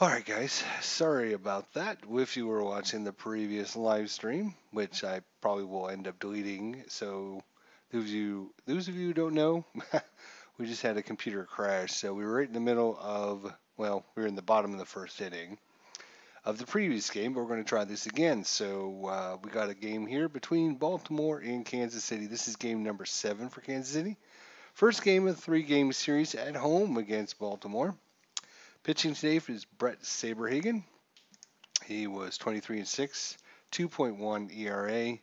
Alright guys, sorry about that. If you were watching the previous live stream, which I probably will end up deleting, so those of you who don't know, we just had a computer crash. So we were right in the middle of, well, we were in the bottom of the first inning of the previous game, but we're going to try this again. So we got a game here between Baltimore and Kansas City. This is game number 7 for Kansas City. First game of the 3-game series at home against Baltimore. Pitching today is Brett Saberhagen. He was 23-6, 2.1 ERA,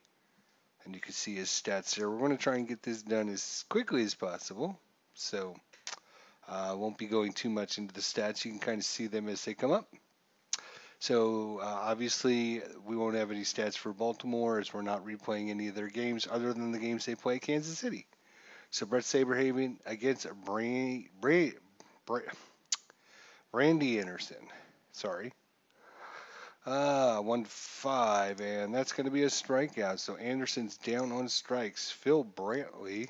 and you can see his stats there. We're going to try and get this done as quickly as possible, so I won't be going too much into the stats. You can kind of see them as they come up. So obviously we won't have any stats for Baltimore as we're not replaying any of their games other than the games they play at Kansas City. So Brett Saberhagen against Randy Anderson. Sorry. 1-5, and that's going to be a strikeout. So Anderson's down on strikes. Phil Brantley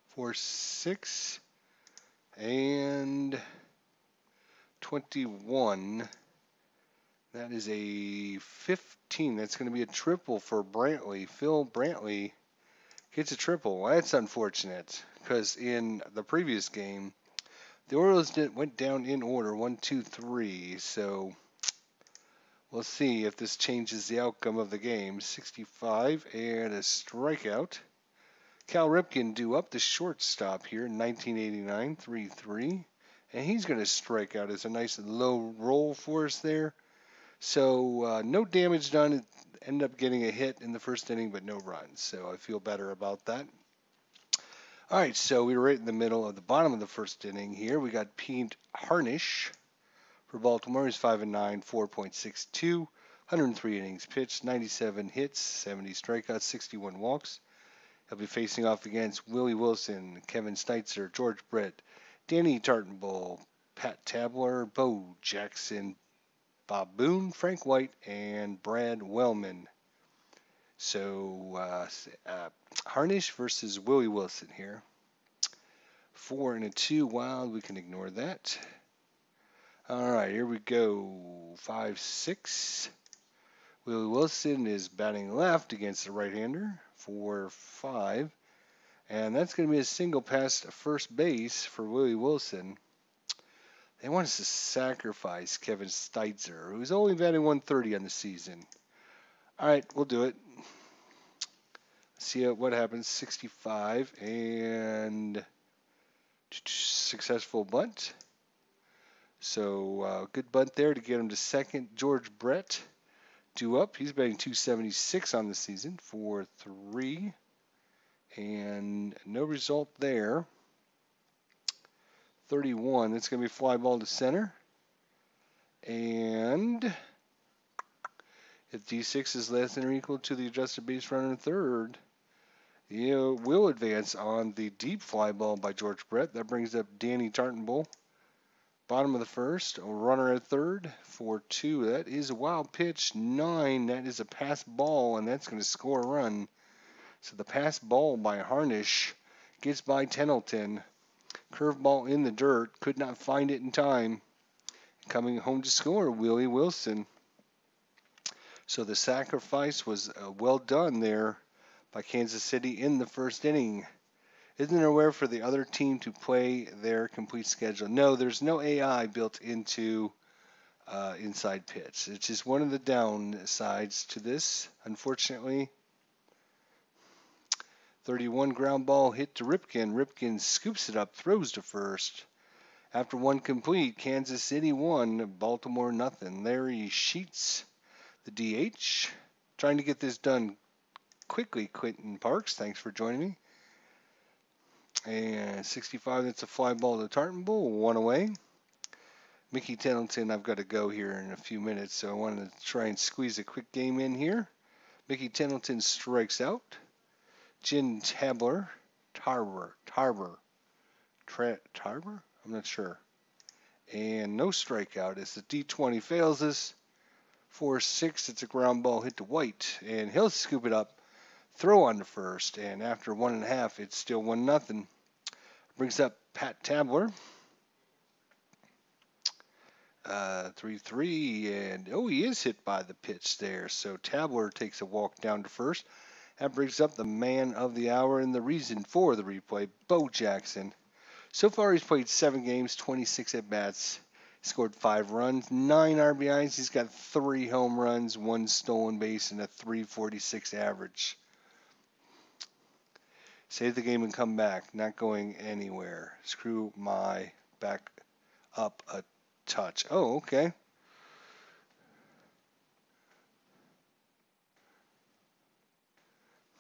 for 6 and 21. That is a 15. That's going to be a triple for Brantley. Phil Brantley gets a triple. Well, that's unfortunate because in the previous game, the Orioles went down in order, 1, 2, 3. So we'll see if this changes the outcome of the game. 65 and a strikeout. Cal Ripken due up the shortstop here, 1989, 3-3. And he's going to strike out as a nice low roll for us there. So no damage done. Ended up getting a hit in the first inning, but no runs. So I feel better about that. All right, so we were right in the middle of the bottom of the first inning here. We got Pete Harnish for Baltimore. He's 5-9, 4.62, 103 innings pitched, 97 hits, 70 strikeouts, 61 walks. He'll be facing off against Willie Wilson, Kevin Steitzer, George Brett, Danny Tartanbull, Pat Tabler, Bo Jackson, Bob Boone, Frank White, and Brad Wellman. So Harnish versus Willie Wilson here. 4 and a 2 wild. We can ignore that. All right, here we go. 5-6. Willie Wilson is batting left against the right-hander. 4-5. And that's going to be a single past first base for Willie Wilson. They want us to sacrifice Kevin Steitzer, who's only batting 130 on the season. All right, we'll do it. See what happens. 65 and successful bunt. So good bunt there to get him to second. George Brett due up. He's batting 276 on the season, 4-3. And no result there. 31. That's going to be a fly ball to center. And if D6 is less than or equal to the adjusted base runner third, will advance on the deep fly ball by George Brett. That brings up Danny Tartanbull. Bottom of the first, a runner at third, 4-2. That is a wild pitch, 9. That is a pass ball, and that's going to score a run. So the pass ball by Harnish gets by Tettleton. Curveball in the dirt, could not find it in time. Coming home to score, Willie Wilson. So the sacrifice was well done there by Kansas City in the first inning. Isn't there a way for the other team to play their complete schedule? No, there's no AI built into inside pitch. It's just one of the downsides to this, unfortunately. 31 ground ball hit to Ripken. Ripken scoops it up, throws to first. After one complete, Kansas City 1, Baltimore nothing. Larry Sheets, the DH. Trying to get this done quickly, Quentin Parks. Thanks for joining me. And 65, that's a fly ball to Tartanbull, 1 away. Mickey Tettleton, I've got to go here in a few minutes, so I wanted to try and squeeze a quick game in here. Mickey Tettleton strikes out. Jim Tabler, Tarver? I'm not sure. And no strikeout as the D20 fails us. 4-6, it's a ground ball hit to White, and he'll scoop it up, throw on to first, and after 1.5, it's still 1-0. Brings up Pat Tabler. 3-3, and oh, he is hit by the pitch there. So Tabler takes a walk down to first. That brings up the man of the hour and the reason for the replay, Bo Jackson. So far, he's played 7 games, 26 at bats, scored 5 runs, 9 RBIs. He's got 3 home runs, 1 stolen base, and a 346 average. Save the game and come back. Not going anywhere. Screw my back up a touch. Oh, okay.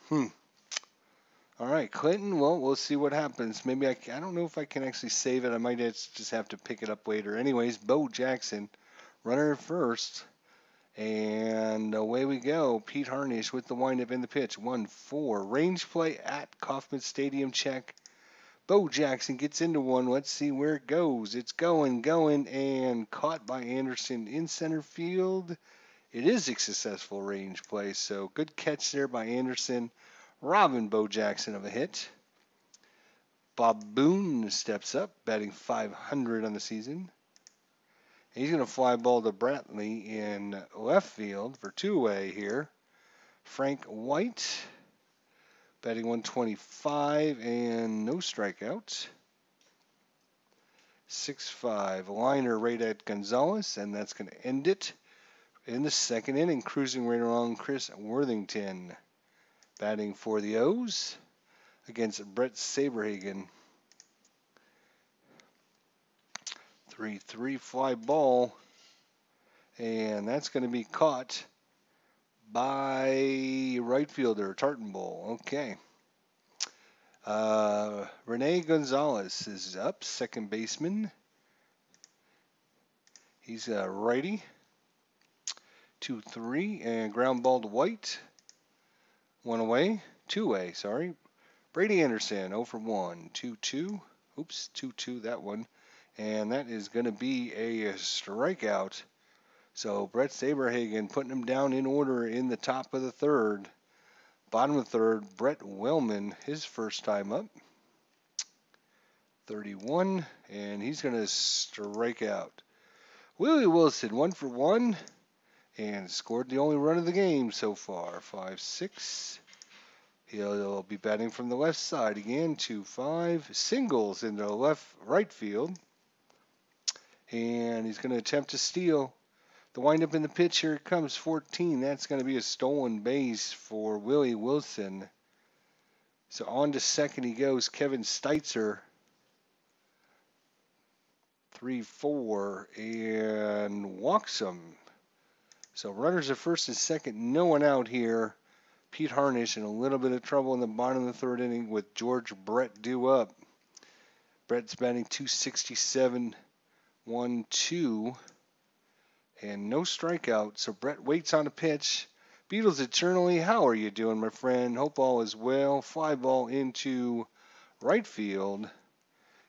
Hmm. All right, Clinton. Well, we'll see what happens. Maybe I don't know if I can actually save it. I might just have to pick it up later. Anyways, Bo Jackson, runner at first. And away we go. Pete Harnish with the windup in the pitch. 1-4. Range play at Kauffman Stadium check. Bo Jackson gets into one. Let's see where it goes. It's going, and caught by Anderson in center field. It is a successful range play, so good catch there by Anderson. Robbing Bo Jackson of a hit. Bob Boone steps up, batting .500 on the season. He's going to fly ball to Brantley in left field for two-way here. Frank White, batting .125 and no strikeouts. 6-5 liner right at Gonzalez, and that's going to end it in the second inning. Cruising right along Chris Worthington, batting for the O's against Brett Saberhagen. 3-3 fly ball, and that's going to be caught by right fielder Tartanbull. Okay. Rene Gonzalez is up, second baseman. He's a righty. 2-3, and ground ball to White. One away, two-way, sorry. Brady Anderson, 0 for 1, 2-2. Oops, 2-2, that one. And that is going to be a strikeout. So Brett Saberhagen putting him down in order in the top of the third. Bottom of the third, Brett Wellman, his first time up. 31, and he's going to strike out. Willie Wilson, 1 for 1, and scored the only run of the game so far. 5-6. He'll be batting from the left side again. 2-5. Singles in the right field. And he's going to attempt to steal. The windup in the pitch, here it comes, 14. That's going to be a stolen base for Willie Wilson. So on to second he goes, Kevin Steitzer. 3-4, and walks him. So runners at first and second, no one out here. Pete Harnish in a little bit of trouble in the bottom of the third inning with George Brett due up. Brett's batting .267, 1-2, and no strikeout. So Brett waits on a pitch. Beatles eternally, how are you doing, my friend? Hope all is well. Fly ball into right field.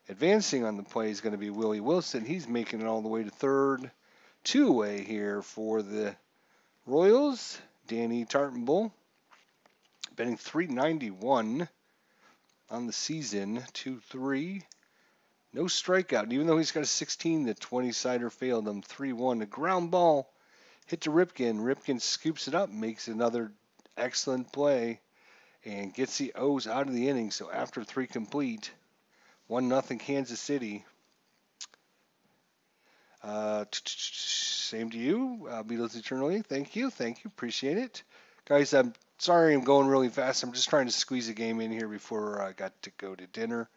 Advancing on the play is going to be Willie Wilson. He's making it all the way to third. Two-way here for the Royals. Danny Tartanbull, batting .391 on the season. 2-3. No strikeout. Even though he's got a 16, the 20-sider failed him. 3-1. A ground ball hit to Ripken. Ripken scoops it up, makes another excellent play, and gets the O's out of the inning. So after 3 complete, 1-0 Kansas City. Same to you, Beatles Eternally. Thank you. Appreciate it. Guys, I'm sorry I'm going really fast. I'm just trying to squeeze a game in here before I got to go to dinner.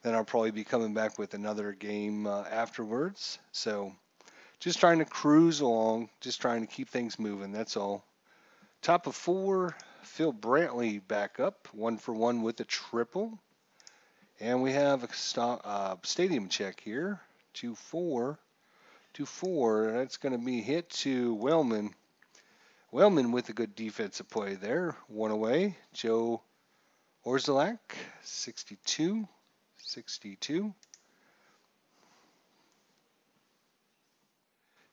Then I'll probably be coming back with another game afterwards. So just trying to cruise along, just trying to keep things moving. That's all. Top of 4, Phil Brantley back up, 1 for 1 with a triple. And we have a stadium check here, 2-4. That's going to be hit to Wellman. Wellman with a good defensive play there. One away. Joe Orzelak, 62.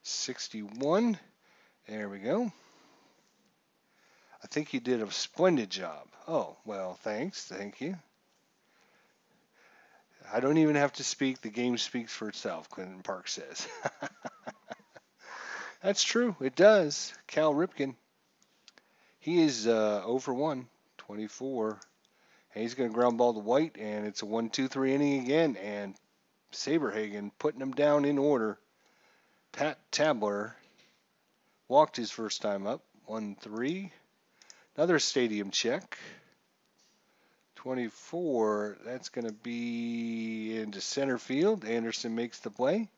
61. There we go. I think you did a splendid job. Oh, well, thanks. Thank you. I don't even have to speak. The game speaks for itself, Clinton Park says. That's true. It does. Cal Ripken. He is 0 for 1, 24. And he's going to ground ball to White, and it's a 1-2-3 inning again. And Saberhagen putting him down in order. Pat Tabler walked his first time up. 1-3. Another stadium check. 24. That's going to be into center field. Anderson makes the play.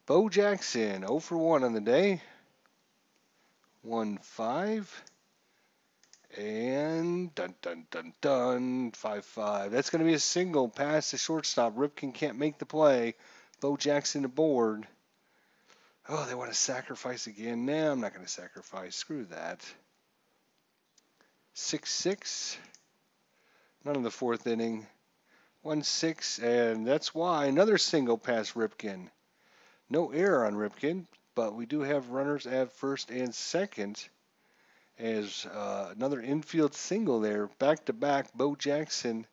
Bo Jackson 0 for 1 on the day. 1-5. And dun dun dun dun 5-5. That's going to be a single pass to shortstop. Ripken can't make the play. Bo Jackson aboard. Oh, they want to sacrifice again. Nah, I'm not going to sacrifice. Screw that. 6-6. None in the fourth inning. 1-6, and that's why another single pass Ripken. No error on Ripken, but we do have runners at first and second. As another infield single there, back-to-back, Bo Jackson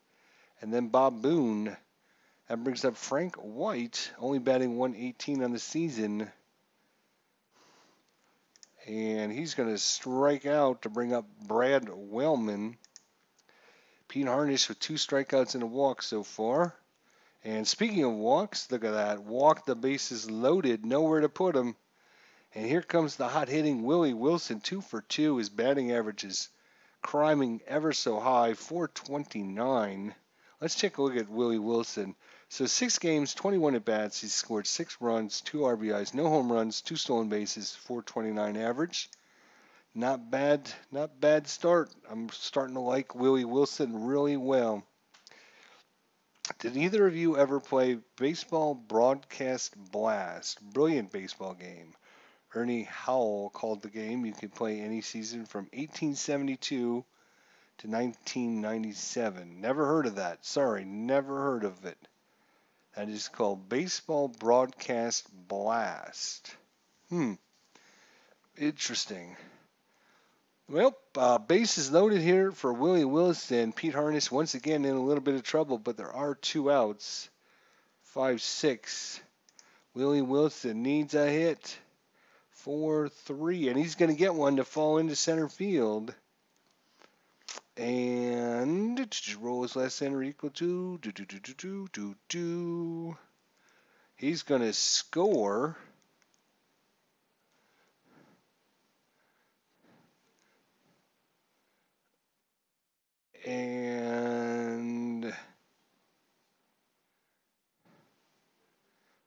and then Bob Boone. That brings up Frank White, only batting 118 on the season. And he's going to strike out to bring up Brad Wellman. Pete Harnish with 2 strikeouts and a walk so far. And speaking of walks, look at that. Walk, the bases loaded, nowhere to put him. And here comes the hot-hitting Willie Wilson, 2 for 2. His batting average is climbing ever so high, 429. Let's take a look at Willie Wilson. So 6 games, 21 at-bats. He's scored 6 runs, 2 RBIs, no home runs, 2 stolen bases, 429 average. Not bad start. I'm starting to like Willie Wilson really well. Did either of you ever play Baseball Broadcast Blast? Brilliant baseball game. Ernie Howell called the game. You could play any season from 1872 to 1997. Never heard of that. Sorry, never heard of it. That is called Baseball Broadcast Blast. Interesting. Well, bases loaded here for Willie Wilson. Pete Harnish once again in a little bit of trouble, but there are 2 outs. 5-6. Willie Wilson needs a hit. 4-3, and he's going to get one to fall into center field. And roll his last center equal to He's going to score. And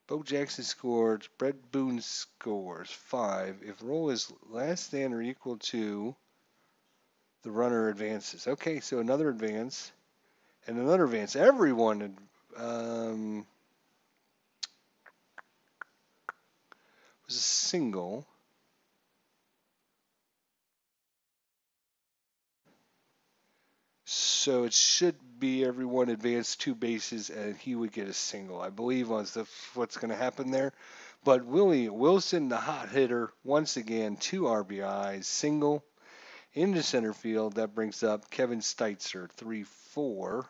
Bo Jackson scores. Brett Boone scores 5. If roll is less than or equal to, the runner advances. Okay, so another advance and another advance. Everyone was a single. So it should be everyone advanced 2 bases and he would get a single. I believe was what's going to happen there. But Willie Wilson, the hot hitter, once again 2 RBIs, single into center field. That brings up Kevin Steitzer, 3-4.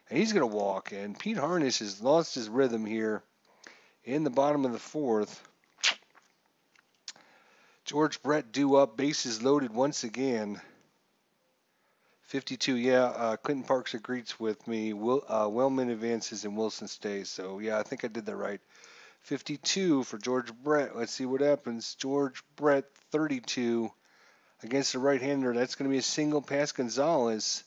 And he's going to walk. And Pete Harnish has lost his rhythm here in the bottom of the 4th. George Brett due up, bases loaded once again. 52, yeah. Clinton Parks agrees with me. Wellman advances and Wilson stays. So, yeah, I think I did that right. 52 for George Brett. Let's see what happens. George Brett, 32 against the right-hander. That's going to be a single past Gonzalez.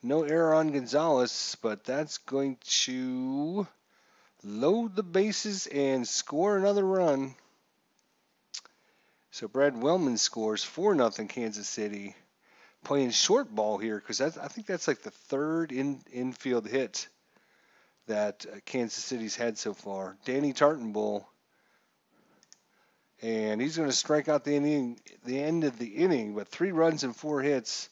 No error on Gonzalez, but that's going to load the bases and score another run. So Brad Wellman scores 4-0 Kansas City. Playing short ball here because I think that's like the 3rd infield hit that Kansas City's had so far. Danny Tartanbull, and he's going to strike out the end of the inning, but 3 runs and 4 hits,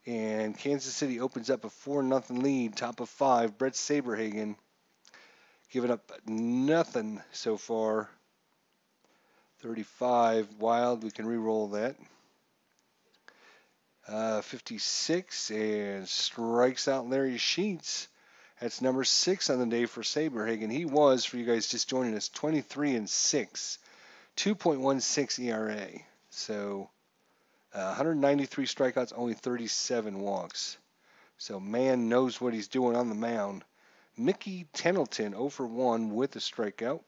and Kansas City opens up a 4-0 lead, top of 5. Brett Saberhagen giving up nothing so far. 35 Wild. We can re-roll that. 56 and strikes out Larry Sheets. That's number 6 on the day for Saberhagen. He was, for you guys just joining us, 23-6. 2.16 ERA. So 193 strikeouts, only 37 walks. So man knows what he's doing on the mound. Mickey Tettleton 0 for 1 with a strikeout.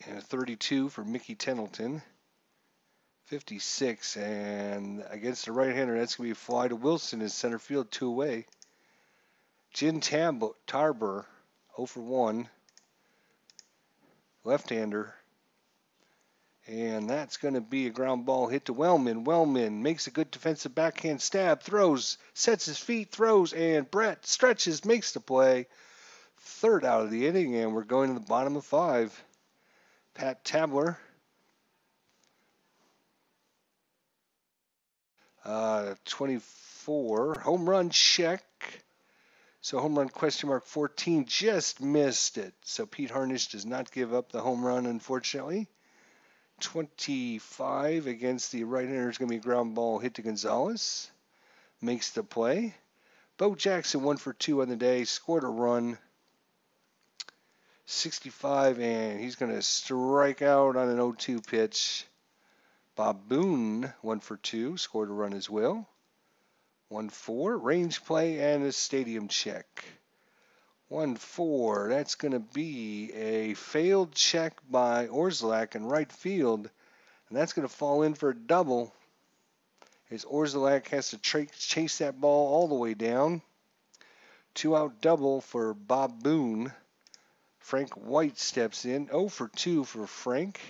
And a 32 for Mickey Tettleton. 56, and against the right-hander, that's going to be a fly to Wilson in center field, 2 away. Jin Tarber, 0 for 1, left-hander. And that's going to be a ground ball hit to Wellman. Wellman makes a good defensive backhand stab, throws, sets his feet, throws, and Brett stretches, makes the play. Third out of the inning, and we're going to the bottom of 5. Pat Tabler. 24. Home run check. So home run question mark 14, just missed it. So Pete Harnish does not give up the home run, unfortunately. 25 against the right-hander is going to be a ground ball hit to Gonzalez. Makes the play. Bo Jackson 1 for 2 on the day, scored a run. 65, and he's going to strike out on an 0-2 pitch. Bob Boone 1 for 2, scored a run as well. 1-4, range play and a stadium check. 1-4, that's going to be a failed check by Orzelak in right field, and that's going to fall in for a double. As Orzelak has to chase that ball all the way down. 2-out double for Bob Boone. Frank White steps in, 0 for 2 for Frank.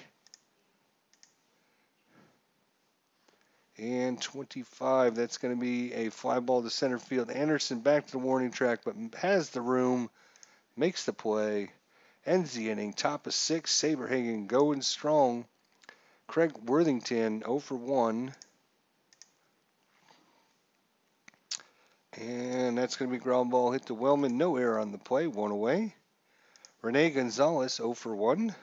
And 25, that's going to be a fly ball to center field. Anderson back to the warning track, but has the room, makes the play, ends the inning. Top of 6, Saberhagen going strong. Craig Worthington 0 for 1. And that's going to be ground ball hit to Wellman. No error on the play, 1 away. Rene Gonzalez 0 for 1.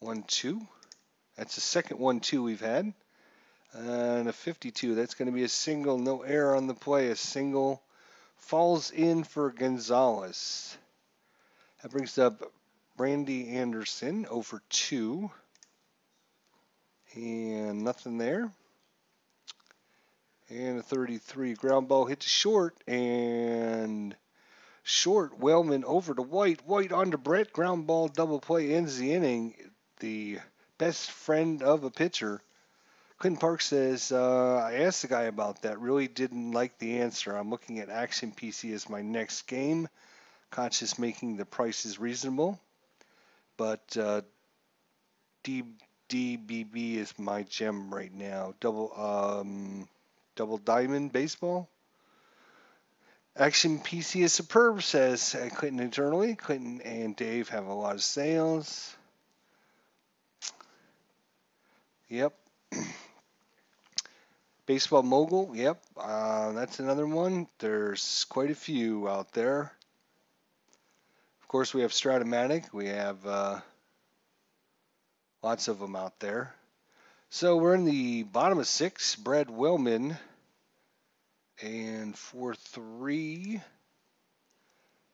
1-2. That's the second 1-2 we've had. And a 52, that's going to be a single, no error on the play. A single falls in for Gonzalez. That brings up Randy Anderson, 0 for 2. And nothing there. And a 33, ground ball hit to short. And short, Wellman over to White. White on to Brett. Ground ball double play ends the inning. The best friend of a pitcher. Quentin Park says, I asked the guy about that. Really didn't like the answer. I'm looking at Action PC as my next game. Conscious making the prices reasonable. But DBB is my gem right now. Double Diamond Baseball. Action PC is superb, says Clinton internally. Clinton and Dave have a lot of sales. Yep. Baseball Mogul, yep, that's another one. There's quite a few out there. Of course, we have Stratomatic. We have lots of them out there. So we're in the bottom of 6. Brad Wellman and 4-3.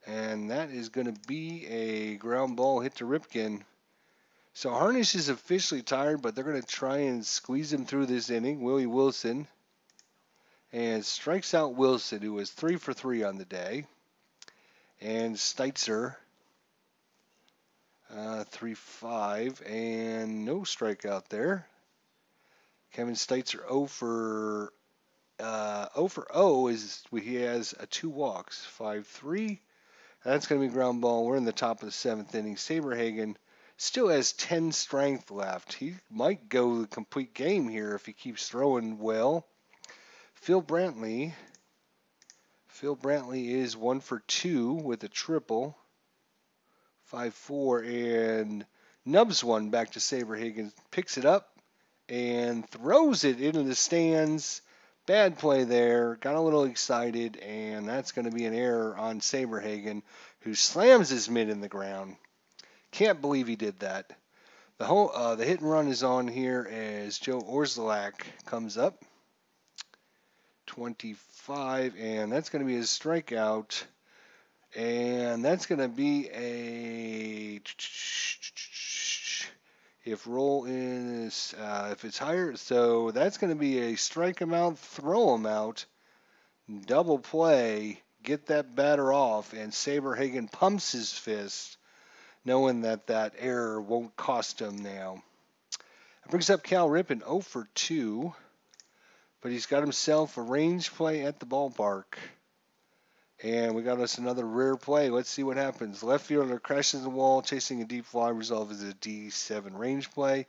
And that is going to be a ground ball hit to Ripken. So Harnish is officially tired, but they're going to try and squeeze him through this inning. Willie Wilson. And strikes out Wilson, who was 3 for 3 on the day. And Steitzer, 3-5, and no strikeout there. Kevin Steitzer 0 for 0 is he has 2 walks, 5-3. That's going to be ground ball. We're in the top of the 7th inning. Saberhagen still has 10 strength left. He might go the complete game here if he keeps throwing well. Phil Brantley is 1 for 2 with a triple. 5-4, and nubs one back to Saberhagen. Picks it up and throws it into the stands. Bad play there. Got a little excited, and that's going to be an error on Saberhagen, who slams his mitt in the ground. Can't believe he did that. The hit and run is on here as Joe Orzelak comes up. 25, and that's going to be his strikeout. And that's going to be a If roll is, if it's higher, so that's going to be a strike him out, throw him out, double play, get that batter off, and Saberhagen pumps his fist, knowing that that error won't cost him now. That brings up Cal Ripken 0 for 2, but he's got himself a range play at the ballpark. And we got us another rare play. Let's see what happens. Left fielder crashes the wall, chasing a deep fly. Result is a D7 range play.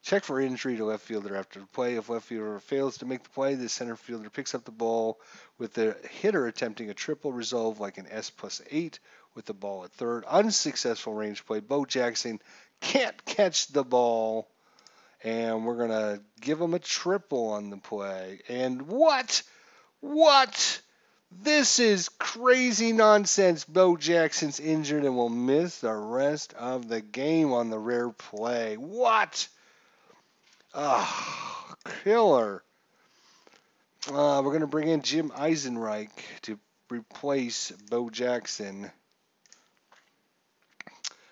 Check for injury to left fielder after the play. If left fielder fails to make the play, the center fielder picks up the ball with the hitter attempting a triple. Resolve like an S+8 with the ball at third. Unsuccessful range play. Bo Jackson can't catch the ball. And we're going to give him a triple on the play. And what? What? This is crazy nonsense. Bo Jackson's injured and will miss the rest of the game on the rare play. What? Oh, killer. We're going to bring in Jim Eisenreich to replace Bo Jackson.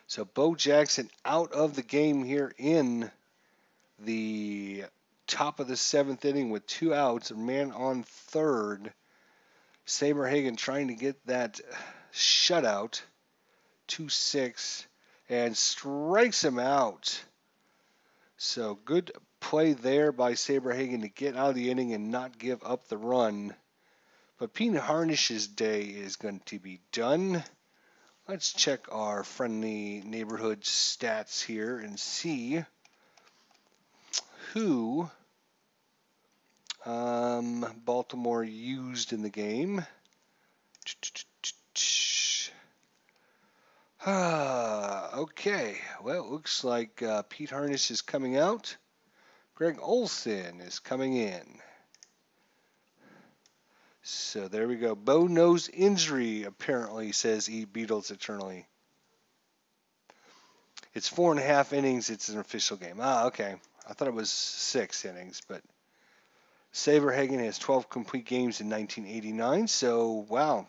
So Bo Jackson out of the game here in the top of the 7th inning with 2 outs, a man on third. Saberhagen trying to get that shutout, 2-6, and strikes him out. So good play there by Saberhagen to get out of the inning and not give up the run. But Pete Harnish's day is going to be done. Let's check our friendly neighborhood stats here and see who Baltimore used in the game. Okay, well, it looks like Pete Harnish is coming out. Greg Olson is coming in. So there we go. Bo nose injury, apparently, says E. Beatles eternally. It's 4.5 innings. It's an official game. Okay. I thought it was 6 innings, but Saberhagen has 12 complete games in 1989. So, wow.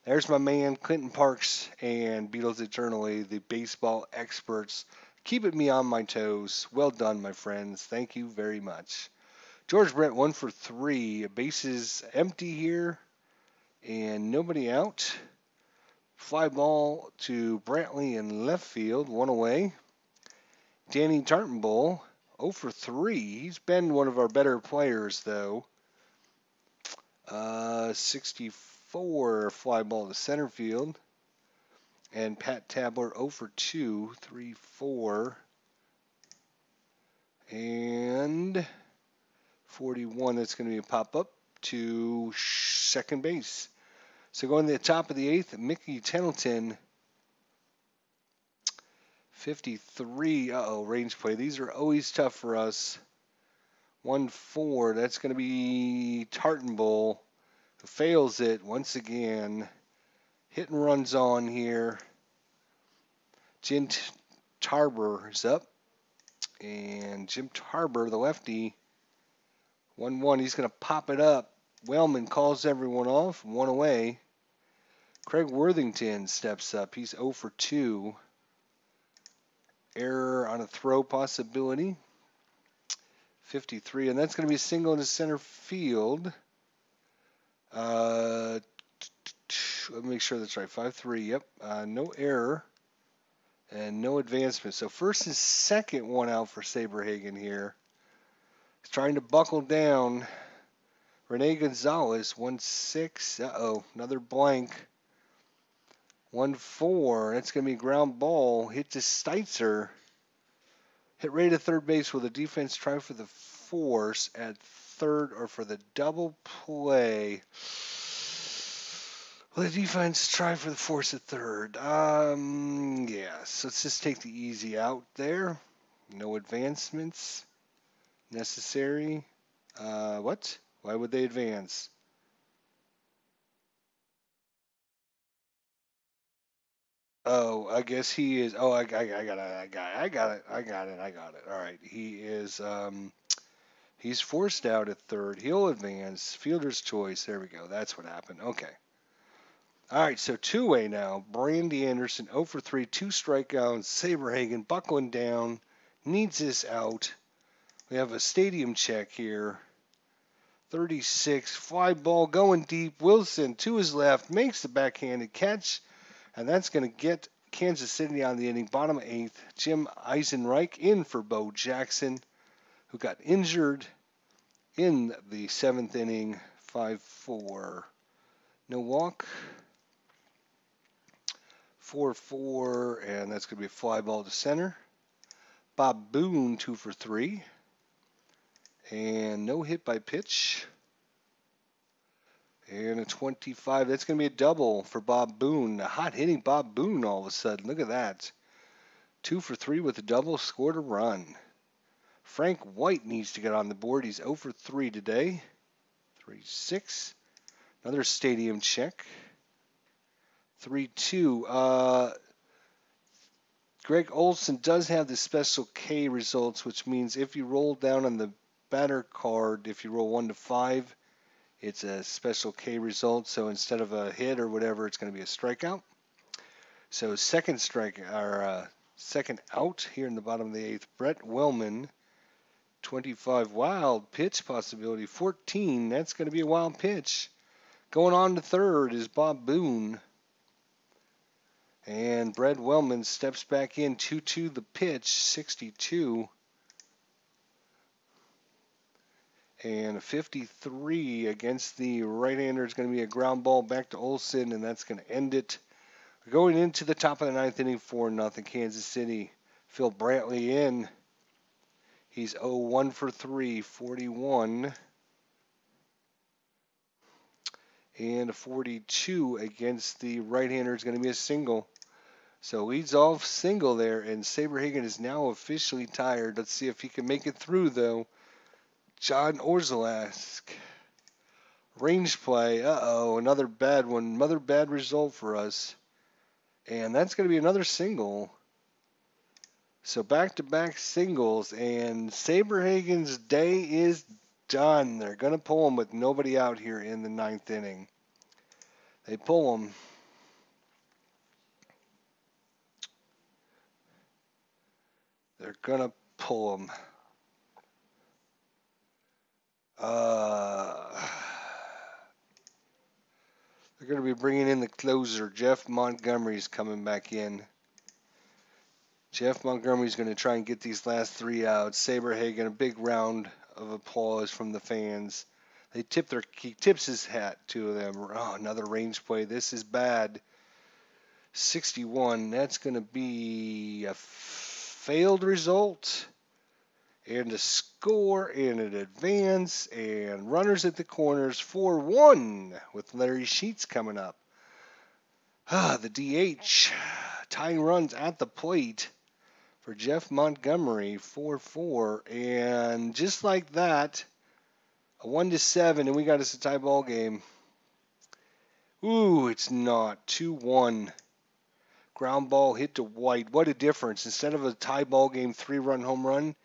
There's my man, Clinton Parks and Beatles Eternally, the baseball experts, keeping me on my toes. Well done, my friends. Thank you very much. George Brett 1 for 3. Bases empty here and nobody out. Fly ball to Brantley in left field, 1 away. Danny Tartenbull 0 for 3. He's been one of our better players, though. 64 fly ball to center field. And Pat Tabler 0 for 2, 3-4. And 41, that's going to be a pop-up to second base. So going to the top of the 8th, Mickey Templeton, 53. Range play. These are always tough for us. 1-4, that's going to be Tartenbull, who fails it once again. Hit and runs on here. Jim Tarber is up. And Jim Tarber, the lefty, 1-1. He's going to pop it up. Wellman calls everyone off. 1 away. Craig Worthington steps up. He's 0 for 2. Error on a throw possibility. 53. And that's going to be a single into center field. Let me make sure that's right. 5-3. Yep. No error. And no advancement. So first and second, 1 out for Saberhagen here. He's trying to buckle down. Rene Gonzalez, 1-6. Another blank. 1-4. That's going to be a ground ball. Hit to Steitzer. Hit right at third base. Will the defense try for the force at third or for the double play? Will the defense try for the force at third? Yes. Let's just take the easy out there. No advancements necessary. What? Why would they advance? Oh, I guess he is. Oh, I got it. I got it. All right. He is. He's forced out at third. He'll advance. Fielder's choice. There we go. That's what happened. Okay. All right. So two-way now. Brandy Anderson 0 for 3. 2 strikeouts. Saberhagen buckling down. needs this out. We have a stadium check here. 36, fly ball going deep. Wilson to his left makes the backhanded catch, and that's going to get Kansas City on the inning. Bottom of 8th, Jim Eisenreich in for Bo Jackson, who got injured in the 7th inning. 5-4. No walk. 4-4, and that's going to be a fly ball to center. Bob Boone 2 for 3, and no hit by pitch. And a 25. That's going to be a double for Bob Boone. A hot hitting Bob Boone all of a sudden. Look at that. 2 for 3 with a double, scored a run. Frank White needs to get on the board. He's 0 for 3 today. 3-6. Another stadium check. 3-2. Greg Olson does have the special K results, which means if you roll down on the batter card, if you roll 1 to 5, it's a special K result. So instead of a hit or whatever, it's going to be a strikeout. So second out here in the bottom of the 8th. Brett Wellman, 25. Wild pitch possibility. 14. That's going to be a wild pitch. Going on to third is Bob Boone. And Brett Wellman steps back in 2-2 the pitch, 62. And a 53 against the right-hander is going to be a ground ball back to Olson, and that's going to end it. Going into the top of the 9th inning, 4-0 Kansas City. Phil Brantley in. He's 0-1 for 3, 41. And a 42 against the right-hander is going to be a single. So leads off single there, and Saberhagen is now officially tired. Let's see if he can make it through, though. John Orszalask. Range play. Uh-oh, another bad one. Another bad result for us. And that's going to be another single. So back-to-back singles, and Saberhagen's day is done. They're going to pull him with nobody out here in the 9th inning. They pull him. They're going to pull him. They're going to be bringing in the closer. Jeff Montgomery's coming back in. Jeff Montgomery's going to try and get these last 3 outs. Saberhagen, a big round of applause from the fans. He tips his hat to them. Oh, another range play. This is bad. 61. That's going to be a failed result. And a score and an advance, and runners at the corners 4-1 with Larry Sheets coming up. The DH tying runs at the plate for Jeff Montgomery, 4-4, and just like that, a 1-7, and we got us a tie ball game. Ooh, it's not 2-1. Ground ball hit to White. What a difference! Instead of a tie ball game, 3-run home run.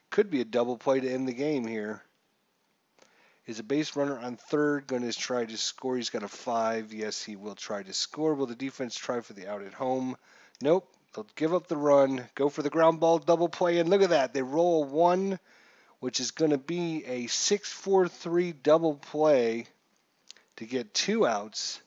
Could be a double play to end the game here. Is a base runner on third going to try to score? He's got a 5. Yes, he will try to score. Will the defense try for the out at home? Nope. They'll give up the run, go for the ground ball double play, and look at that. They roll a 1, which is going to be a 6-4-3 double play to get 2 outs.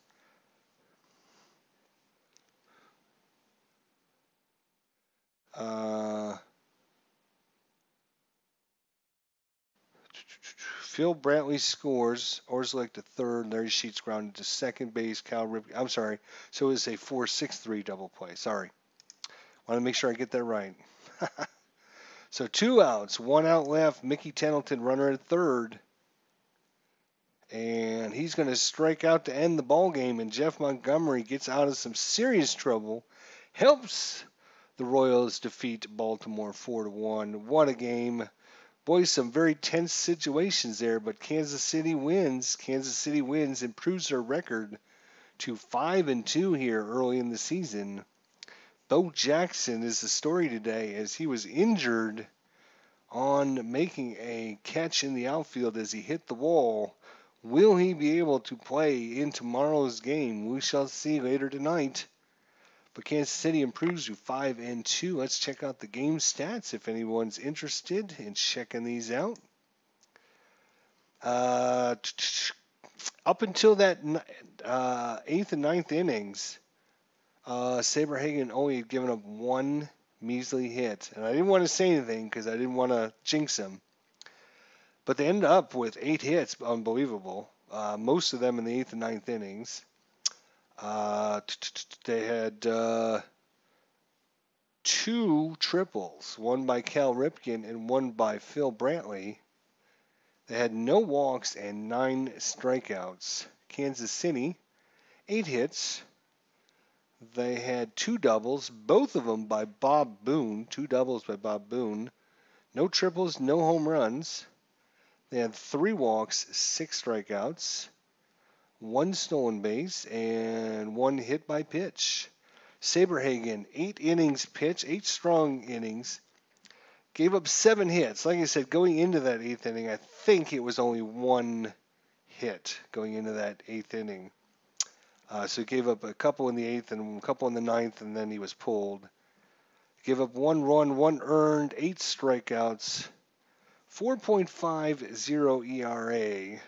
Phil Brantley scores. Orszalask to third. Larry Sheets grounded to second base. Cal Ripken. I'm sorry. So it's a 4-6-3 double play. Sorry. Want to make sure I get that right. So 2 outs. 1 out left. Mickey Tendleton, runner at third. And he's going to strike out to end the ball game. And Jeff Montgomery gets out of some serious trouble. Helps the Royals defeat Baltimore 4-1. What a game. Boy, some very tense situations there, but Kansas City wins. Kansas City wins, improves their record to 5-2 here early in the season. Bo Jackson is the story today as he was injured on making a catch in the outfield as he hit the wall. Will he be able to play in tomorrow's game? We shall see later tonight. But Kansas City improves to 5-2. Let's check out the game stats if anyone's interested in checking these out. Up until that 8th and 9th innings, Saberhagen only had given up one measly hit. And I didn't want to say anything because I didn't want to jinx them. But they ended up with 8 hits, unbelievable. Most of them in the 8th and 9th innings. They had 2 triples, one by Cal Ripken and one by Phil Brantley. They had no walks and 9 strikeouts. Kansas City, 8 hits. They had 2 doubles, both of them by Bob Boone. 2 doubles by Bob Boone. No triples, no home runs. They had 3 walks, 6 strikeouts, 1 stolen base, and 1 hit by pitch. Saberhagen, 8 innings pitched, 8 strong innings. Gave up 7 hits. Like I said, going into that 8th inning, I think it was only 1 hit going into that 8th inning. So he gave up a couple in the 8th and a couple in the 9th, and then he was pulled. Gave up 1 run, 1 earned, 8 strikeouts, 4.50 ERA.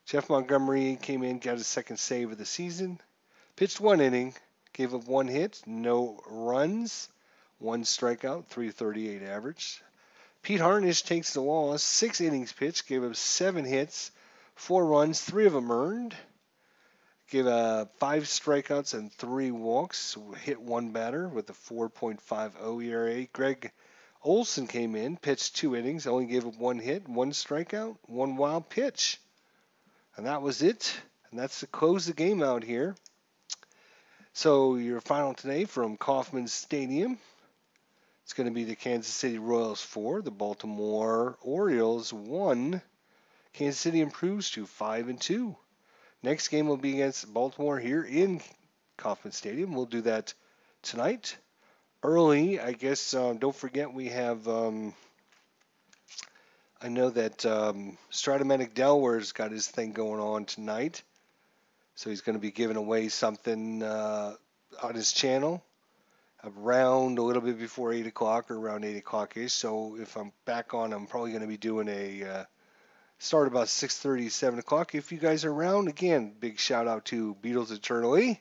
Jeff Montgomery came in, got his second save of the season. Pitched 1 inning, gave up 1 hit, no runs, 1 strikeout, 338 average. Pete Harnish takes the loss, 6 innings pitched, gave up 7 hits, 4 runs, 3 of them earned. Gave 5 strikeouts and 3 walks, hit 1 batter with a 4.50 ERA. Greg Olson came in, pitched 2 innings, only gave up 1 hit, 1 strikeout, 1 wild pitch. And that was it. And that's to close the game out here. So your final today from Kauffman Stadium. It's going to be the Kansas City Royals 4, the Baltimore Orioles 1. Kansas City improves to 5-2. Next game will be against Baltimore here in Kauffman Stadium. We'll do that tonight. Early, I guess, don't forget we have, I know that Stratomatic Delaware's got his thing going on tonight. So he's going to be giving away something on his channel around a little bit before 8 o'clock or around 8 o'clock-ish. So if I'm back on, I'm probably going to be doing a start about 6:30, 7 o'clock. If you guys are around, again, big shout out to Beatles Eternally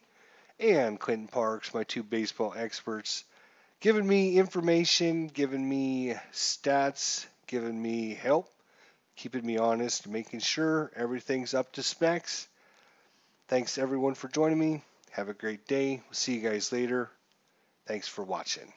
and Clinton Parks, my 2 baseball experts, giving me information, giving me stats, giving me help, keeping me honest, making sure everything's up to specs. Thanks everyone for joining me. Have a great day. We'll see you guys later. Thanks for watching.